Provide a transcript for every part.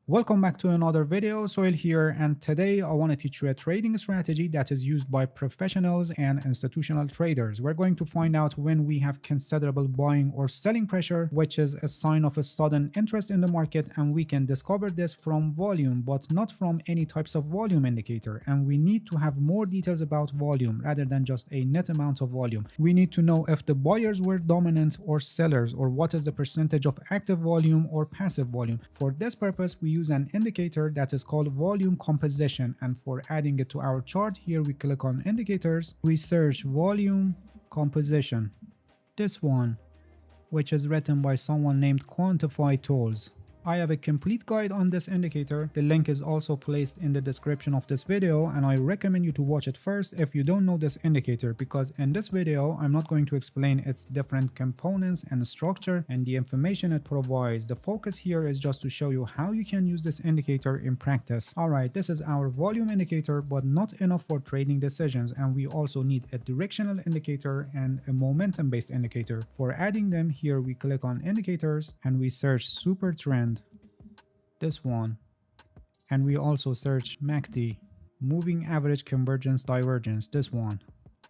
Welcome back to another video. Soil here, and today I want to teach you a trading strategy that is used by professionals and institutional traders. We're going to find out when we have considerable buying or selling pressure, which is a sign of a sudden interest in the market, and we can discover this from volume, but not from any types of volume indicator. And we need to have more details about volume rather than just a net amount of volume. We need to know if the buyers were dominant or sellers, or what is the percentage of active volume or passive volume. For this purpose, we use an indicator that is called volume composition, and for adding it to our chart here, we click on indicators, we search volume composition, this one, which is written by someone named Quantify Tools. I have a complete guide on this indicator. The link is also placed in the description of this video, and I recommend you to watch it first if you don't know this indicator, because in this video I'm not going to explain its different components and structure and the information it provides. The focus here is just to show you how you can use this indicator in practice. Alright, this is our volume indicator, but not enough for trading decisions, and we also need a directional indicator and a momentum based indicator. For adding them here, we click on indicators and we search super trend, this one, and we also search MACD, moving average convergence divergence, this one.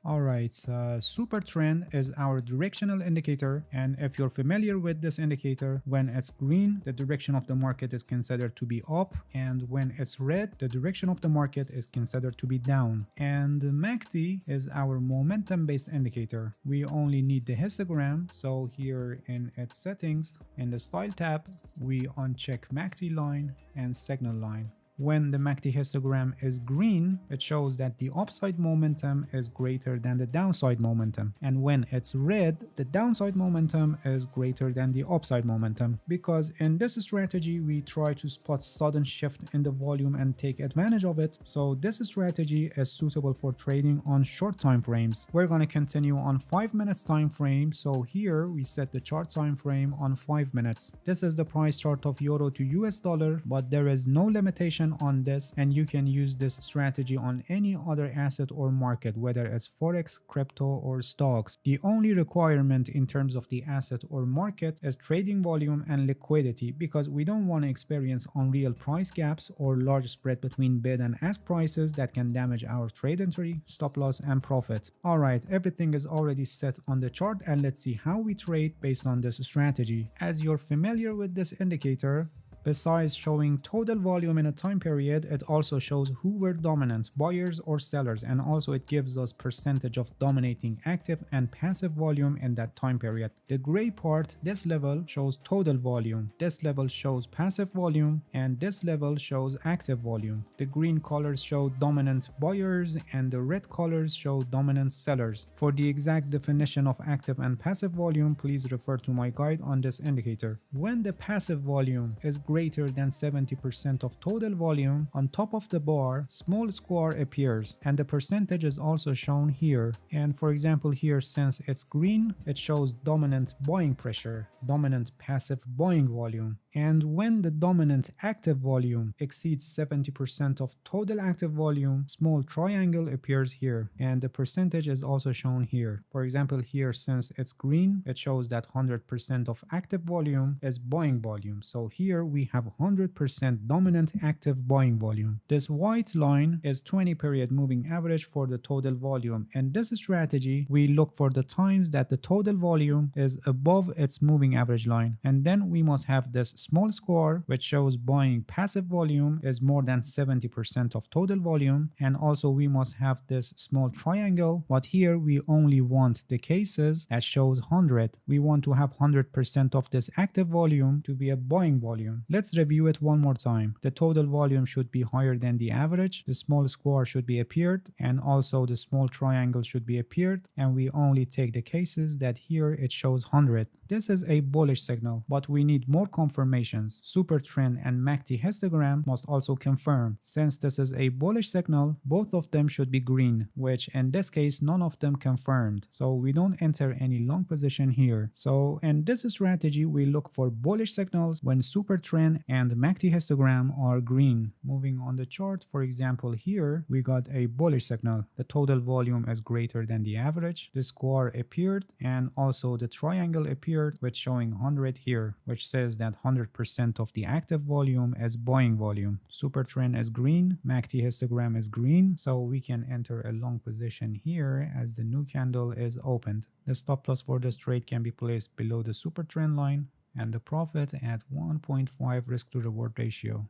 Alright, super trend is our directional indicator, and if you're familiar with this indicator, when it's green, the direction of the market is considered to be up, and when it's red, the direction of the market is considered to be down. And MACD is our momentum based indicator. We only need the histogram, so here in its settings, in the style tab, we uncheck MACD line and signal line. When the MACD histogram is green, it shows that the upside momentum is greater than the downside momentum. And when it's red, the downside momentum is greater than the upside momentum. Because in this strategy, we try to spot sudden shift in the volume and take advantage of it. So this strategy is suitable for trading on short time frames. We're going to continue on 5 minutes time frame. So here we set the chart time frame on 5 minutes. This is the price chart of euro to US dollar, but there is no limitation on this, and you can use this strategy on any other asset or market, whether it's forex, crypto, or stocks. The only requirement in terms of the asset or market is trading volume and liquidity, because we don't want to experience unreal price gaps or large spread between bid and ask prices that can damage our trade entry, stop loss, and profit. Alright, everything is already set on the chart, and let's see how we trade based on this strategy. As you're familiar with this indicator, besides showing total volume in a time period, it also shows who were dominant, buyers or sellers, and also it gives us percentage of dominating active and passive volume in that time period. The gray part, this level, shows total volume, this level shows passive volume, and this level shows active volume. The green colors show dominant buyers and the red colors show dominant sellers. For the exact definition of active and passive volume, please refer to my guide on this indicator. When the passive volume is greater than 70% of total volume, on top of the bar, small square appears, and the percentage is also shown here. And for example here, since it's green, it shows dominant buying pressure, dominant passive buying volume. And when the dominant active volume exceeds 70% of total active volume, small triangle appears here, and the percentage is also shown here. For example here, since it's green, it shows that 100% of active volume is buying volume. So here we have 100% dominant active buying volume. This white line is 20 period moving average for the total volume. In this strategy, we look for the times that the total volume is above its moving average line, and then we must have this small square which shows buying passive volume is more than 70% of total volume, and also we must have this small triangle, but here we only want the cases that shows 100. We want to have 100% of this active volume to be a buying volume. Let's review it one more time. The total volume should be higher than the average, the small square should be appeared, and also the small triangle should be appeared, and we only take the cases that here it shows 100. This is a bullish signal, but we need more confirmations. Super trend and MACD histogram must also confirm. Since this is a bullish signal, both of them should be green, which in this case none of them confirmed, so we don't enter any long position here. So in this strategy, we look for bullish signals when super trend and MACD histogram are green. Moving on the chart, for example here, we got a bullish signal. The total volume is greater than the average, the square appeared, and also the triangle appeared with showing 100 here, which says that 100% of the active volume as buying volume. Super trend is green, MACD histogram is green, so we can enter a long position here as the new candle is opened. The stop loss for this trade can be placed below the super trend line and the profit at 1.5 risk to reward ratio.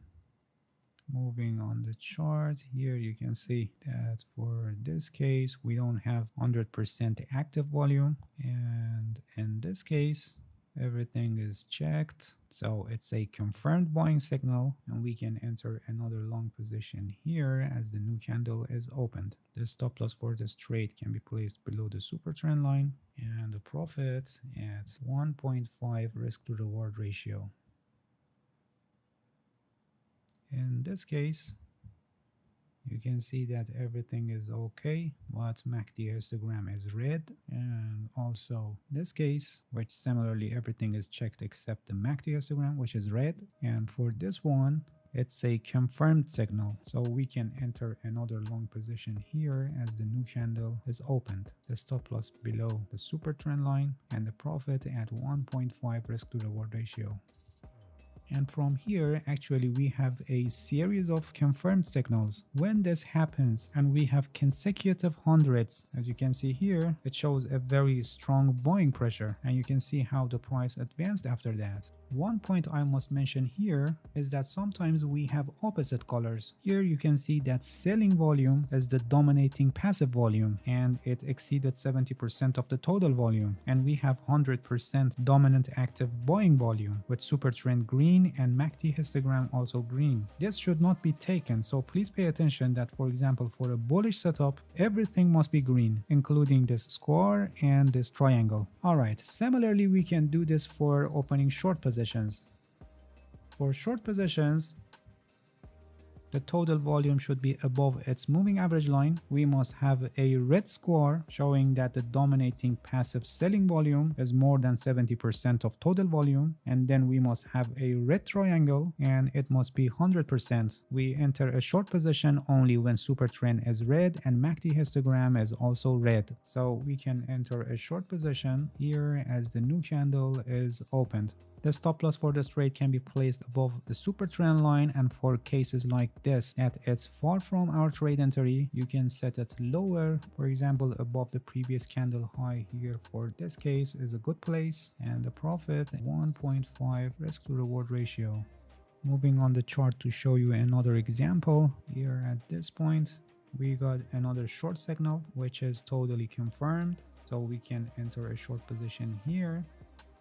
Moving on the chart, here you can see that for this case we don't have 100% active volume, and in this case everything is checked, so it's a confirmed buying signal, and we can enter another long position here as the new candle is opened. The stop loss for this trade can be placed below the super trend line and the profit at 1.5 risk to reward ratio. In this case, you can see that everything is okay, but MACD histogram is red, and also this case, which similarly everything is checked except the MACD histogram, which is red. And for this one, it's a confirmed signal, so we can enter another long position here as the new candle is opened. The stop loss below the super trend line and the profit at 1.5 risk to reward ratio. And from here, actually, we have a series of confirmed signals. When this happens and we have consecutive hundreds, as you can see here, it shows a very strong buying pressure, and you can see how the price advanced after that. One point I must mention here is that sometimes we have opposite colors. Here you can see that selling volume is the dominating passive volume, and it exceeded 70% of the total volume. And we have 100% dominant active buying volume with super trend green and MACD histogram also green. This should not be taken, so please pay attention that, for example, for a bullish setup, everything must be green, including this square and this triangle. Alright, similarly we can do this for opening short positions. For short positions, the total volume should be above its moving average line. We must have a red square showing that the dominating passive selling volume is more than 70% of total volume, and then we must have a red triangle and it must be 100%. We enter a short position only when super trend is red and MACD histogram is also red, so we can enter a short position here as the new candle is opened. The stop loss for this trade can be placed above the super trend line, and for cases like this that it's far from our trade entry, you can set it lower, for example above the previous candle high. Here for this case is a good place, and the profit 1.5 risk to reward ratio. Moving on the chart to show you another example, here at this point we got another short signal which is totally confirmed, so we can enter a short position here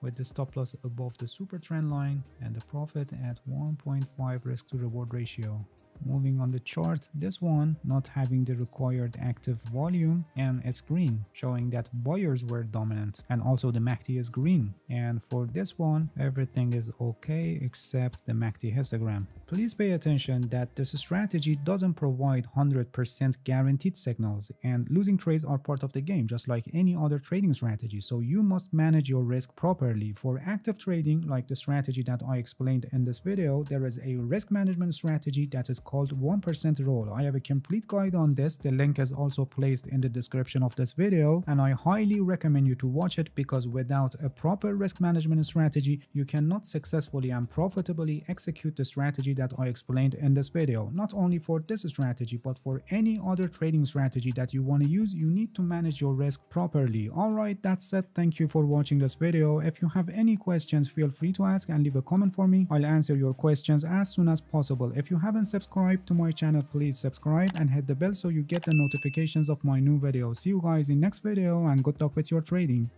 with the stop loss above the super trend line and the profit at 1.5 risk to reward ratio. Moving on the chart, this one not having the required active volume, and it's green, showing that buyers were dominant, and also the MACD is green. And for this one, everything is okay except the MACD histogram. Please pay attention that this strategy doesn't provide 100% guaranteed signals, and losing trades are part of the game just like any other trading strategy, so you must manage your risk properly. For active trading, like the strategy that I explained in this video, there is a risk management strategy that is called 1% rule. I have a complete guide on this. The link is also placed in the description of this video, and I highly recommend you to watch it, because without a proper risk management strategy, you cannot successfully and profitably execute the strategy that I explained in this video. Not only for this strategy, but for any other trading strategy that you want to use, you need to manage your risk properly. Alright, that's it. Thank you for watching this video. If you have any questions, feel free to ask and leave a comment for me. I'll answer your questions as soon as possible. If you haven't subscribed to my channel, please subscribe and hit the bell so you get the notifications of my new videos. See you guys in next video, and good luck with your trading.